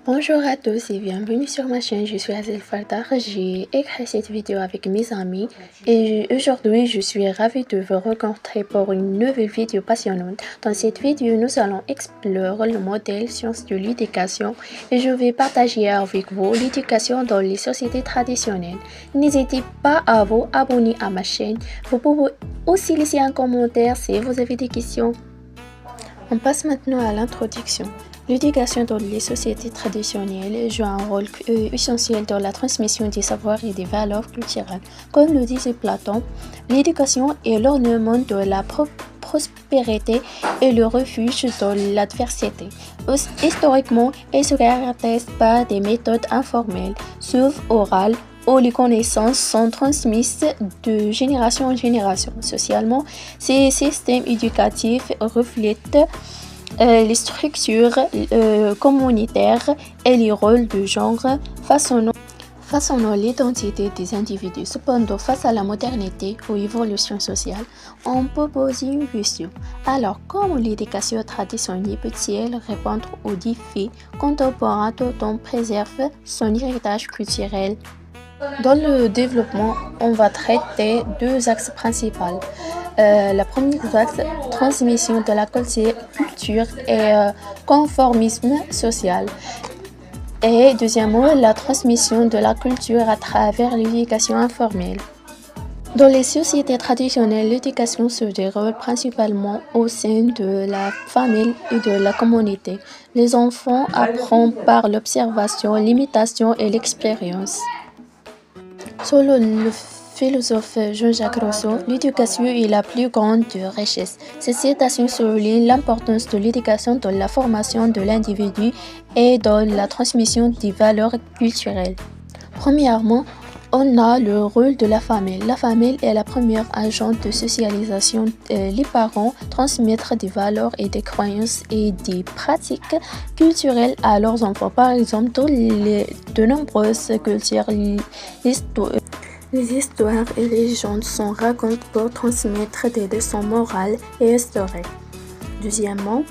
Bonjour à tous et bienvenue sur ma chaîne, je suis Azel Fardar. J'ai écrit cette vidéo avec mes amis et aujourd'hui je suis ravie de vous rencontrer pour une nouvelle vidéo passionnante. Dans cette vidéo, nous allons explorer le modèle sciences de l'éducation et je vais partager avec vous l'éducation dans les sociétés traditionnelles. N'hésitez pas à vous abonner à ma chaîne. Vous pouvez aussi laisser un commentaire si vous avez des questions. On passe maintenant à l'introduction. L'éducation dans les sociétés traditionnelles joue un rôle essentiel dans la transmission des savoirs et des valeurs culturelles. Comme le disait Platon, l'éducation est l'ornement de la prospérité et le refuge dans l'adversité. Historiquement, elle se caractérise par des méthodes informelles, souvent orales, où les connaissances sont transmises de génération en génération. Socialement, ces systèmes éducatifs reflètent les structures communautaires et les rôles de genre façonnant l'identité des individus. Cependant, face à la modernité ou évolution sociale, on peut poser une question. Alors, comment l'éducation traditionnelle peut-elle répondre aux défis contemporains tout en préserver son héritage culturel? Dans le développement, on va traiter deux axes principaux. La première axe, transmission de la culture et conformisme social. Et deuxièmement, la transmission de la culture à travers l'éducation informelle. Dans les sociétés traditionnelles, l'éducation se déroule principalement au sein de la famille et de la communauté. Les enfants apprennent par l'observation, l'imitation et l'expérience. Selon le philosophe Jean-Jacques Rousseau, l'éducation est la plus grande richesse. Cette citation souligne l'importance de l'éducation dans la formation de l'individu et dans la transmission des valeurs culturelles. Premièrement, on a le rôle de la famille. La famille est la première agent de socialisation. Les parents transmettent des valeurs et des croyances et des pratiques culturelles à leurs enfants. Par exemple, dans de nombreuses cultures, les histoires et les légendes sont racontées pour transmettre des leçons morales et historiques. Deuxièmement,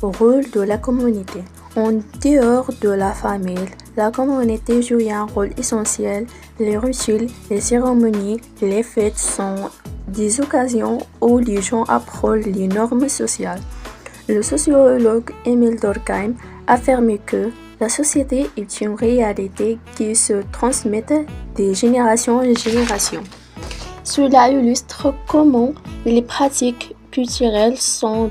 le rôle de la communauté. En dehors de la famille, la communauté joue un rôle essentiel. Les rituels, les cérémonies, les fêtes sont des occasions où les gens apprennent les normes sociales. Le sociologue Emile Durkheim affirme que la société est une réalité qui se transmet de génération en génération. Cela illustre comment les pratiques culturelles sont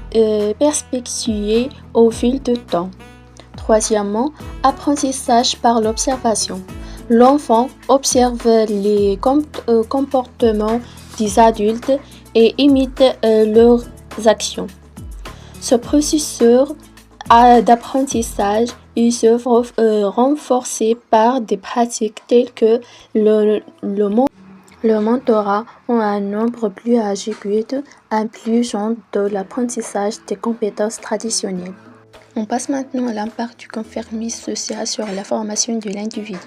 perpétuées au fil du temps. Troisièmement, apprentissage par l'observation. L'enfant observe les comportements des adultes et imite leurs actions. Ce processus d'apprentissage est renforcé par des pratiques telles que le mentorat ou un nombre plus âgé guide impliquant de l'apprentissage des compétences traditionnelles. On passe maintenant à l'impact du conformisme social sur la formation de l'individu.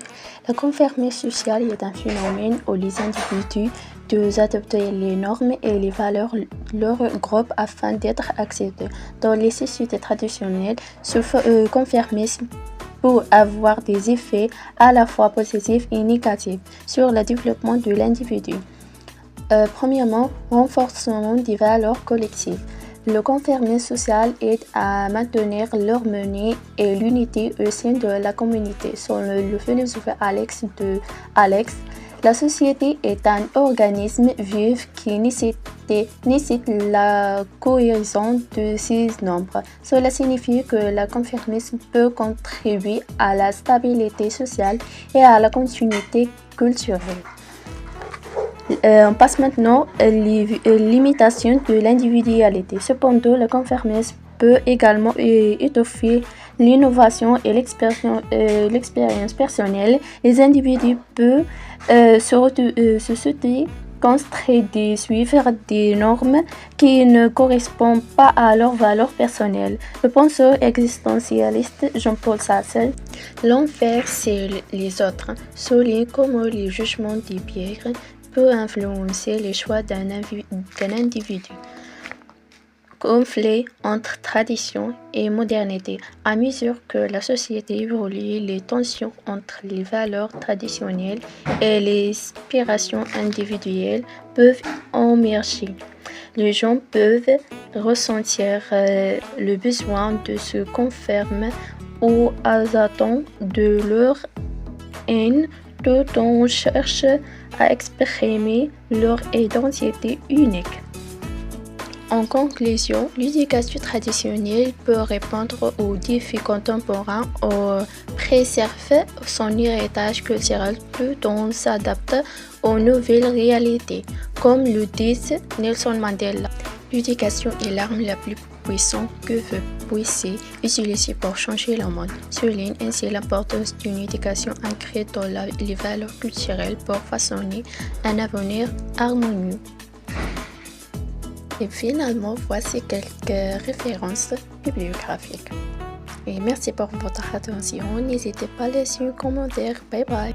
Le conformisme social est un phénomène où les individus doivent adopter les normes et les valeurs de leur groupe afin d'être acceptés. Dans les sociétés traditionnelles, ce conformisme peut avoir des effets à la fois positifs et négatifs sur le développement de l'individu. Premièrement, renforcement des valeurs collectives. Le conformisme social aide à maintenir l'harmonie et l'unité au sein de la communauté. Selon le philosophe Alex, la société est un organisme vif qui nécessite la cohésion de ses membres. Cela signifie que le conformisme peut contribuer à la stabilité sociale et à la continuité culturelle. On passe maintenant à l'imitation de l'individualité. Cependant, le conformisme peut également étoffer l'innovation et l'expérience personnelle. Les individus peuvent se sentir contraints de suivre des normes qui ne correspondent pas à leurs valeurs personnelles. Le penseur existentialiste Jean-Paul Sartre, l'enfer c'est les autres, souligne comment les jugements des biais peut influencer les choix d'un individu. conflit entre tradition et modernité. À mesure que la société évolue, les tensions entre les valeurs traditionnelles et les aspirations individuelles peuvent émerger. Les gens peuvent ressentir le besoin de se conformer aux attentes de leur haine, tout en cherchant à exprimer leur identité unique. En conclusion, l'éducation traditionnelle peut répondre aux défis contemporains ou préserver son héritage culturel tout en s'adaptant aux nouvelles réalités. Comme le dit Nelson Mandela, l'éducation est l'arme la plus puissante que puisse utiliser pour changer le monde. Souligne ainsi l'importance d'une éducation ancrée dans les valeurs culturelles pour façonner un avenir harmonieux. Et finalement, voici quelques références bibliographiques. Et merci pour votre attention. N'hésitez pas à laisser un commentaire. Bye bye.